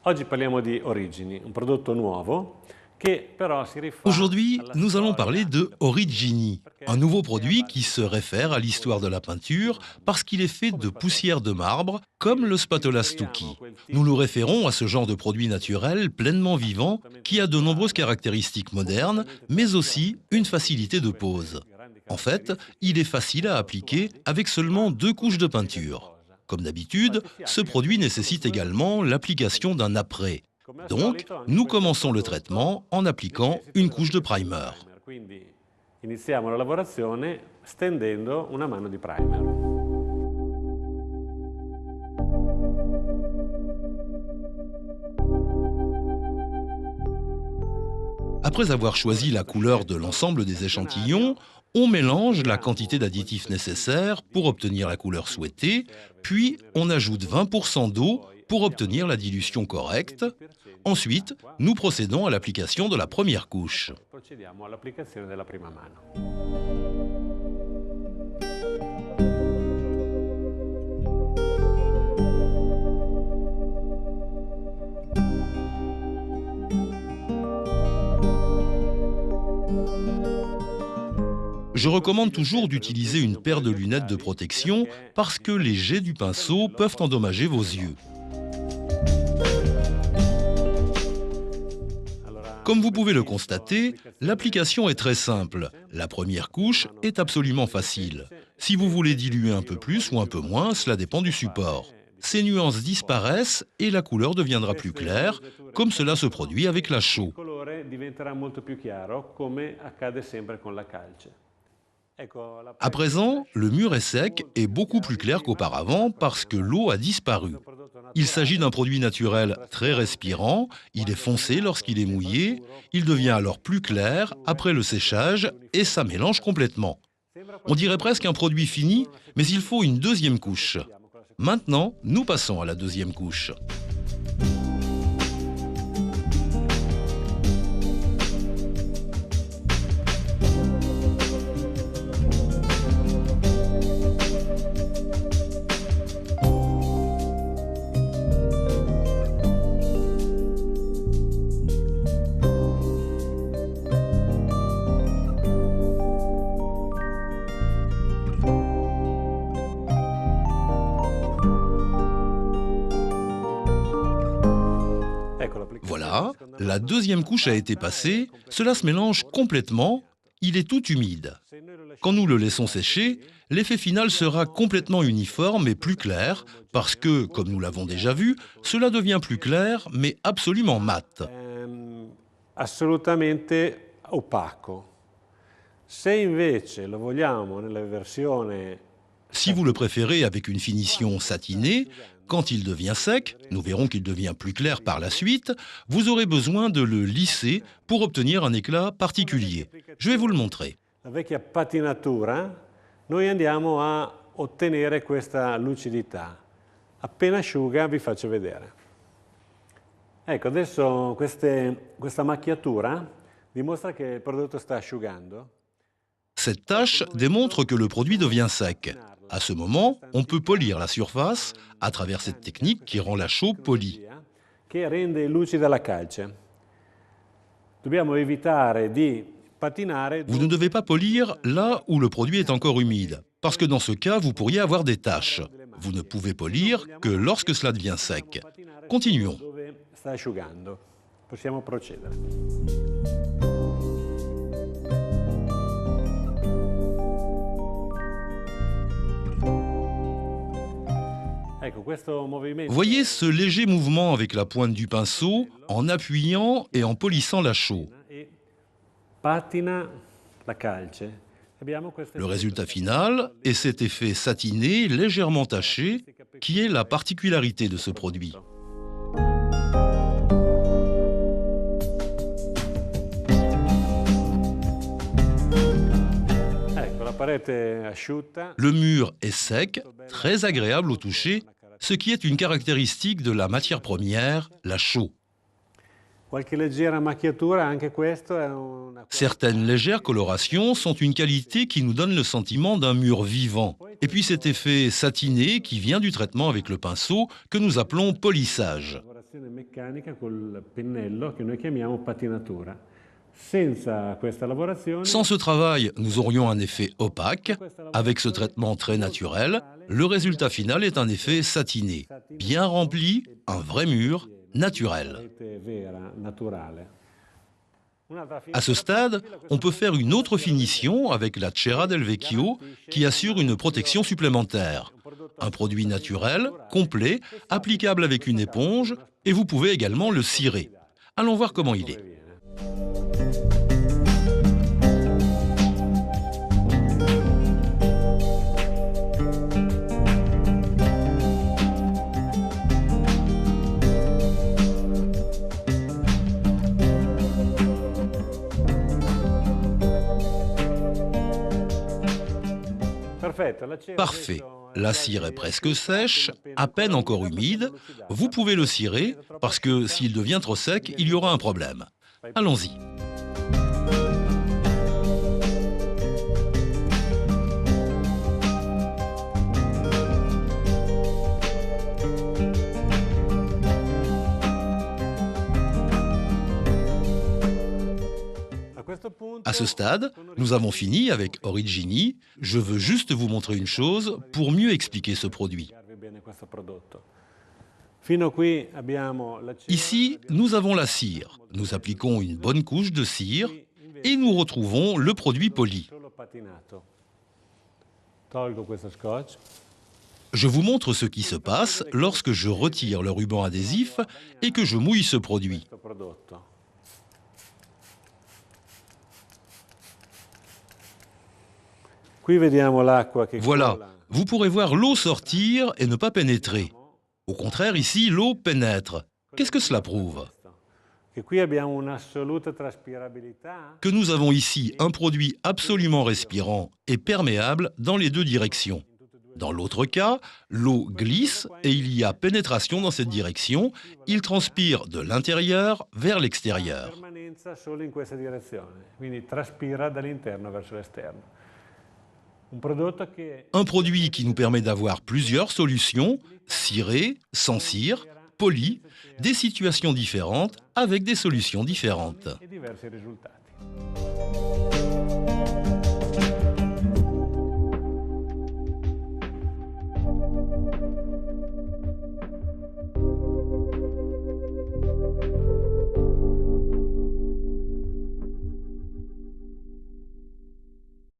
Oggi parliamo di Origini, un prodotto nuovo che però si rifà Aujourd'hui, alla nous allons storia parler de del prodotto, Origini, un perché nouveau è a produit base qui di se réfère à l'histoire de la peinture parce qu'il est fait come de spatola. poussière de marbre, comme Ci le spatola riferiamo a Stucchi. quel Nous nous tipo di référons à ce genre de produit naturel pleinement vivant assolutamente qui a de nombreuses naturale, caractéristiques modernes, completamente mais aussi une trasparente, quindi facilité de ha pose. queste grandi En fait, caratteristiche il est facile à molto appliquer attuali, avec seulement ma deux con couches una de serie di peinture. cose. Comme d'habitude, Infatti si ce applica produit con solo nécessite 2 également minuti l'application d'un après. come al Donc, solito anche nous questo commençons le prodotto traitement en appliquant necessita une couche de dell'applicazione del primer. primer, quindi iniziamo la lavorazione stendendo una mano di primer. Après avoir Ora è choisi la stato couleur de scelto l'ensemble des échantillons, l'azionario, on mélange la quantité misuriamo quel d'additifs percentuale nécessaires pour di obtenir la couleur additivo che ci souhaitée, serve per puis ottenere on questa ajoute colore 20% e d'eau poi pour mettiamo obtenir la l'adesivo dilution al correcte. 20% Ensuite, dell'acqua nous procédons à l'application de la première couche. e poi procediamo all'applicazione della prima mano. Je recommande toujours d'utiliser une paire de lunettes de protection parce que les jets du pinceau peuvent endommager vos yeux. Comme vous pouvez le constater, l'application est très simple. La première couche est absolument facile. Si vous voulez diluer un peu plus ou un peu moins, cela dépend du support. Ces nuances disparaissent et la couleur deviendra plus claire, comme cela se produit avec la chaux. Il colore diventerà molto più chiaro, come accade sempre con la calce. À présent, le mur est sec et beaucoup plus clair qu'auparavant parce que l'eau a disparu. Il s'agit d'un produit naturel très respirant, il est foncé lorsqu'il est mouillé, il devient alors plus clair après le séchage et ça mélange complètement. On dirait presque un produit fini, mais il faut une deuxième couche. Maintenant, nous passons à la deuxième couche. Voilà, la deuxième couche a été passée, cela se mélange complètement, il est tout humide. Quand nous le laissons sécher, l'effet final sera complètement uniforme et plus clair, parce que, comme nous l'avons déjà vu, cela devient plus clair, mais absolument mat. Assolutamente opaco. Se invece lo vogliamo nella versione Si vous le préférez avec une finition satinée, quand il devient sec, nous verrons qu'il devient plus clair par la suite, vous aurez besoin de le lisser pour obtenir un éclat particulier. Je vais vous le montrer. la vecchia patinatura, noi andiamo a ottenere questa lucidità. Appena asciuga vi faccio vedere. Ecco, adesso questa macchiatura dimostra che il prodotto sta asciugando. Cette tâche démontre que le produit devient sec. À ce moment, on peut polir la surface à travers cette technique qui rend la chaux polie. Che rende lucida la calce. Dobbiamo evitare di patinare. Vous ne devez pas polir là où le produit est encore humide, parce que dans ce cas, vous pourriez avoir des taches. Vous ne pouvez polir que lorsque cela devient sec. Continuons. Dove sta asciugando. Possiamo procedere. Ecco, questo movimento Voyez ce léger mouvement avec la pointe du pinceau en appuyant et en polissant la chaux. e patina la calce. Abbiamo questo Le effetto. résultat final est cet effet satiné légèrement taché qui est la particularité de ce produit. Ecco, la parete asciutta. Le mur est sec, très agréable au toucher, ce qui est une caractéristique de la matière première, la chaux. Qualche leggera macchiatura, anche questo è una... Certaines légères colorations sont une qualité qui nous donne le sentiment d'un mur vivant. Et puis cet effet satiné qui vient du traitement avec le pinceau que nous appelons polissage. lavorazione meccanica col pennello che noi chiamiamo patinatura. Senza questa lavorazione, Sans ce travail, nous aurions un effet opaque. Avec ce traitement très naturel, le résultat final est un effet satiné, bien rempli, un vrai mur naturel. À ce stade, on peut faire une autre finition avec la Cera del Vecchio qui assure une protection supplémentaire. Un produit naturel, complet, applicable avec une éponge, et vous pouvez également le cirer. Allons voir comment il est. Parfait. La cire est presque sèche, à peine encore humide. Vous pouvez le cirer parce que s'il devient trop sec, il y aura un problème. Allons-y. À ce stade, nous avons fini avec Origini. Je veux juste vous montrer une chose pour mieux expliquer ce produit. Ici, nous avons la cire. Nous appliquons une bonne couche de cire et nous retrouvons le produit poli. Je vous montre ce qui se passe lorsque je retire le ruban adhésif et que je mouille ce produit. Voilà, vous pourrez voir l'eau sortir et ne pas pénétrer. Au contraire, ici, l'eau pénètre. Qu'est-ce que cela prouve? Que nous avons ici un produit absolument respirant et perméable dans les deux directions. Dans l'autre cas, l'eau glisse et il y a pénétration dans cette direction. Il transpire de l'intérieur vers l'extérieur. Un produit qui nous permet d'avoir plusieurs solutions, ciré, sans cire, poli, des situations différentes avec des solutions différentes.